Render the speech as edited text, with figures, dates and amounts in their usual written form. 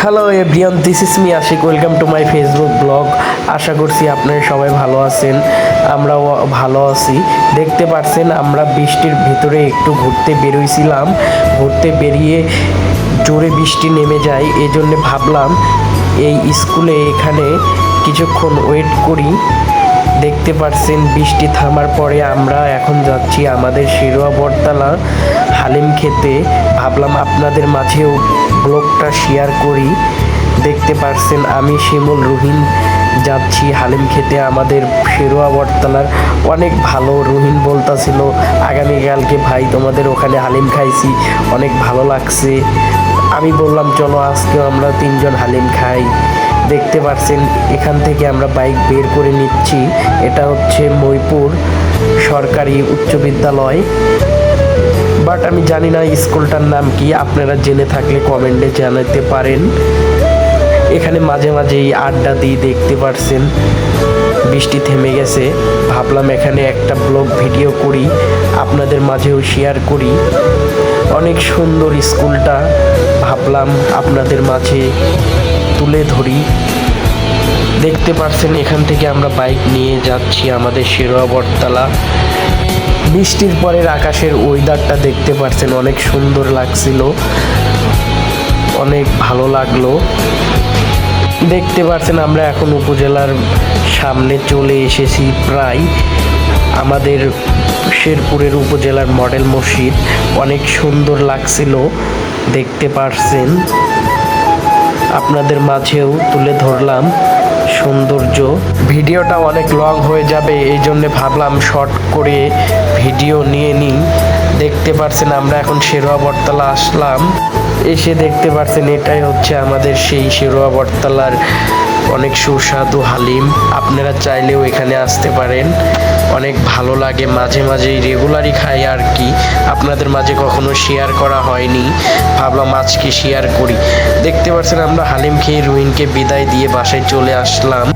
Hello everyone, this is me Ashik. Welcome to my Facebook blog. আশা করছি আপনারা সবাই ভালো আছেন, আমরাও ভালো আছি। দেখতে পাচ্ছেন আমরা বৃষ্টির ভিতরে একটু ঘুরতে বেরোইছিলাম। ঘুরতে বেরিয়ে জোরে বৃষ্টি নেমে যায়, এই জন্যে ভাবলাম এই স্কুলে এখানে কিছুক্ষণ ওয়েট করি। দেখতে পাচ্ছেন বৃষ্টি থামার পরে আমরা এখন যাচ্ছি আমাদের শিরোয়া বটতলা হালিম খেতে। ভাবলাম আপনাদের মাঝেও ব্লগটা শেয়ার করি। দেখতে পাচ্ছেন আমি শিমুল রুহিন যাচ্ছি হালিম খেতে আমাদের শিরোয়া বটতলার। অনেক ভালো, রুহিন বলতাছিল আগামীকালকে ভাই তোমাদের ওখানে হালিম খাইছি, অনেক ভালো লাগছে। আমি বললাম চলো আজকেও আমরা তিনজন হালিম খাই। দেখতে পাচ্ছেন এখান থেকে আমরা বাইক বের করে নিচ্ছি। এটা হচ্ছে মইপুর সরকারি উচ্চ বিদ্যালয়, বাট আমি জানি না স্কুলটার নাম কি, আপনারা জেনে থাকলে কমেন্টে জানাতে পারেন। এখানে মাঝে মাঝেই আড্ডা দিই। দেখতে পাচ্ছেন বৃষ্টি থেমে গেছে, ভাবলাম এখানে একটা ব্লগ ভিডিও করি, আপনাদের মাঝেও শেয়ার করি। অনেক সুন্দর স্কুলটা, ভাবলাম আপনাদের মাঝে তুলে ধরি। দেখতে পাচ্ছেন এখান থেকে আমরা বাইক নিয়ে যাচ্ছি আমাদের শিরোয়া বটতলা। বৃষ্টির পরের আকাশের ওয়েদারটা দেখতে পাচ্ছেন অনেক সুন্দর লাগছিল, অনেক ভালো লাগলো। দেখতে পাচ্ছেন আমরা এখন উপজেলার সামনে চলে এসেছি প্রায়। আমাদের শেরপুরের উপজেলার মডেল মসজিদ অনেক সুন্দর লাগছিল, দেখতে পাচ্ছেন। আপনাদের মাঝেও তুলে ধরলাম সৌন্দর্য। ভিডিওটা অনেক লং হয়ে যাবে, এই জন্যে ভাবলাম শর্ট করে ভিডিও নিয়ে নিই। দেখতে পাচ্ছেন আমরা এখন শিরোয়া বটতলা আসলাম। এসে দেখতে পাচ্ছেন এটাই হচ্ছে আমাদের সেই শিরোয়া বটতলার অনেক সুস্বাদু হালিম। আপনারা চাইলেও এখানে আসতে পারেন, অনেক ভালো লাগে। মাঝে মাঝেই রেগুলারই খাই আর কি, আপনাদের মাঝে কখনো শেয়ার করা হয়নি, ভাবলাম আজকে শেয়ার করি। দেখতে পাচ্ছেন আমরা হালিম খেয়ে রুহিনকে বিদায় দিয়ে বাসায় চলে আসলাম।